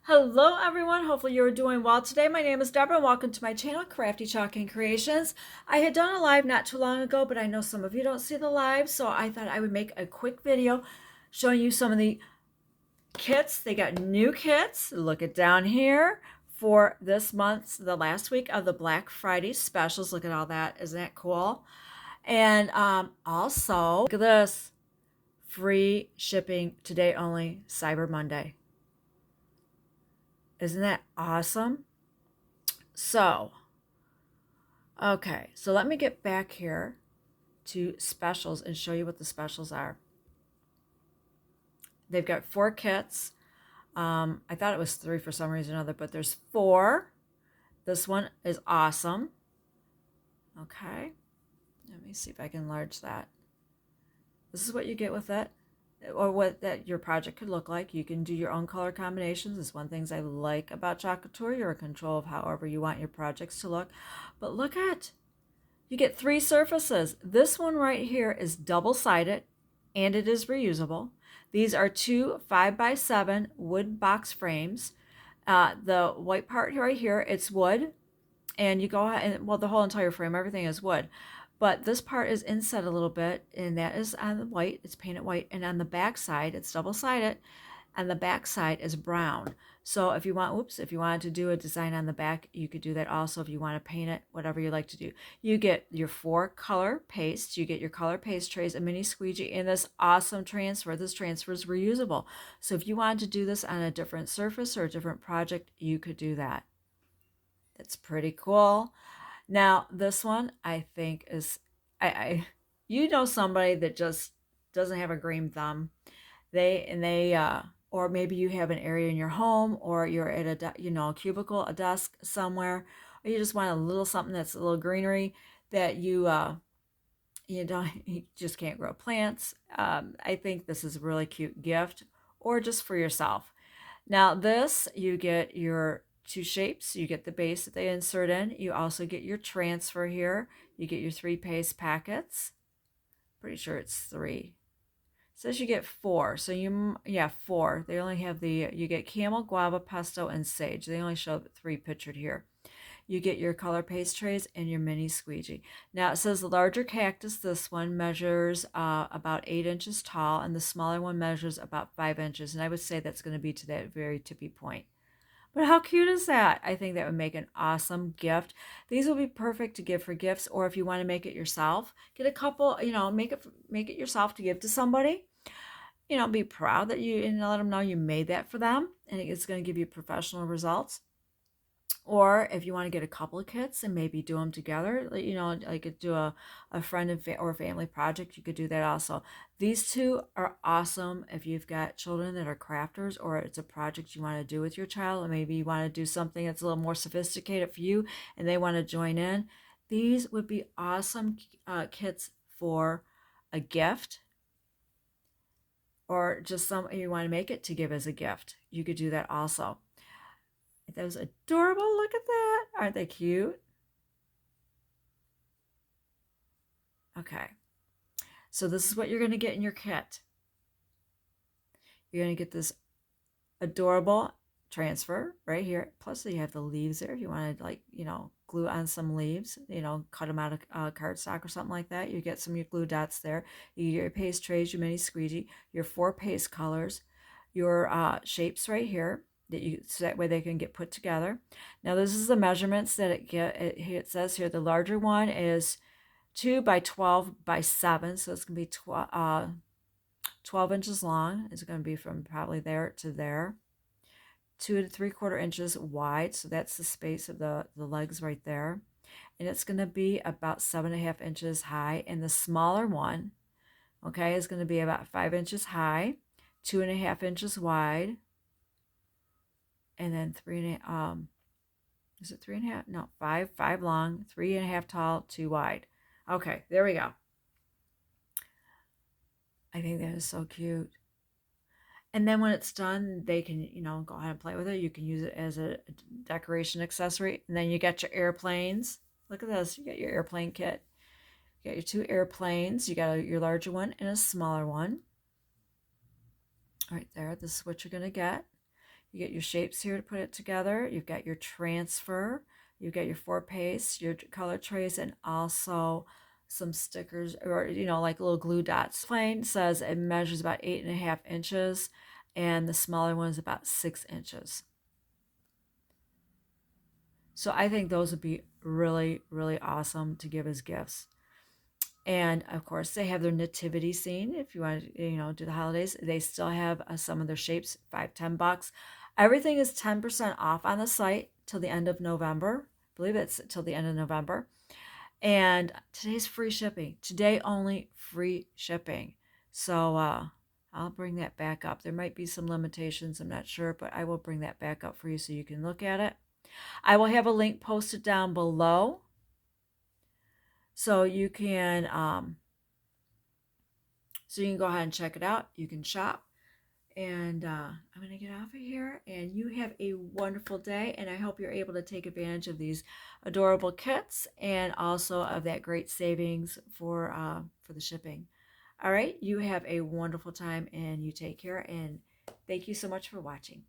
Hello everyone, hopefully you're doing well today. My name is Deborah and welcome to my channel, Crafty Chalk Creations. I had done a live not too long ago, but I know some of you don't see the live, so I thought I would make a quick video showing you some of the kits. They got new kits, look at down here, for this month's, the last week of the Black Friday specials. Look at all that, isn't that cool? And also, look at this, free shipping today only, Cyber Monday. Isn't that awesome? So, okay, so let me get back here to specials and show you what the specials are. They've got 4 kits. I thought it was 3 for some reason or another, but there's 4. This one is awesome. Okay, let me see if I can enlarge that. This is what you get with it, or what that your project could look like. You can do your own color combinations. It's one of the things I like about Chalk Couture. You're in control of however you want your projects to look. But look at, you get 3 surfaces. This one right here is double-sided and it is reusable. These are 2 5x7 wood box frames. The white part right here, it's wood, and you go ahead and, well, the whole entire frame, everything is wood. But this part is inset a little bit, and that is on the white. It's painted white, and on the back side, it's double-sided, and the back side is brown. So if you want, if you wanted to do a design on the back, you could do that also if you want to paint it, whatever you like to do. You get your 4 color pastes, you get your color paste trays, a mini squeegee, and this awesome transfer. This transfer is reusable. So if you wanted to do this on a different surface or a different project, you could do that. It's pretty cool. Now, this one I think is, you know, somebody that just doesn't have a green thumb. Or maybe you have an area in your home, or you're at a cubicle, a desk somewhere, or you just want a little something that's a little greenery that you just can't grow plants. I think this is a really cute gift, or just for yourself. Now this, you get your 2 shapes. You get the base that they insert in. You also get your transfer here. You get your 3 paste packets. Pretty sure it's 3. It says you get 4. So yeah, 4. They only have you get camel, guava, pesto, and sage. They only show 3 pictured here. You get your color paste trays and your mini squeegee. Now it says the larger cactus, this one measures about 8 inches tall, and the smaller one measures about 5 inches. And I would say that's going to be to that very tippy point. But how cute is that? I think that would make an awesome gift. These will be perfect to give for gifts, or if you want to make it yourself, get a couple, make it yourself to give to somebody. Be proud that and let them know you made that for them, and it's going to give you professional results. Or if you want to get a couple of kits and maybe do them together, like do a friend or family project, you could do that also. These 2 are awesome if you've got children that are crafters, or it's a project you want to do with your child, and maybe you want to do something that's a little more sophisticated for you and they want to join in. These would be awesome kits for a gift, or just something you want to make it to give as a gift. You could do that also. That was adorable. Look at that. Aren't they cute? Okay. So this is what you're going to get in your kit. You're going to get this adorable transfer right here. Plus you have the leaves there. If you want to glue on some leaves, cut them out of cardstock or something like that. You get some of your glue dots there. You get your paste trays, your mini squeegee, your 4 paste colors, your shapes right here. So that way they can get put together. Now this is the measurements that it says here. The larger one is 2 by 12 by 7, so it's going to be 12 inches long. It's going to be from probably there to there. 2 to 3/4 inches wide, so that's the space of the legs right there. And it's going to be about 7.5 inches high. And the smaller one, okay, is going to be about 5 inches high, 2.5 inches wide, and then 3.5, is it 3.5? No, 5 long, 3.5 tall, 2 wide. Okay, there we go. I think that is so cute. And then when it's done, they can, go ahead and play with it. You can use it as a decoration accessory. And then you got your airplanes. Look at this. You got your airplane kit. You got your 2 airplanes. You got your larger one and a smaller one. Right there. This is what you're going to get. You get your shapes here to put it together. You've got your transfer. You've got your 4-paste, your color trays, and also some stickers or, like little glue dots. Plain says it measures about 8.5 inches, and the smaller one is about 6 inches. So I think those would be really, really awesome to give as gifts. And of course, they have their nativity scene. If you want to, do the holidays, they still have some of their shapes, $5, $10. Everything is 10% off on the site till the end of November. I believe it's till the end of November. And today's free shipping. Today only free shipping. So I'll bring that back up. There might be some limitations, I'm not sure, but I will bring that back up for you so you can look at it. I will have a link posted down below so you can go ahead and check it out. You can shop. And I'm going to get off of here, and you have a wonderful day, and I hope you're able to take advantage of these adorable kits and also of that great savings for the shipping. All right, you have a wonderful time, and you take care, and thank you so much for watching.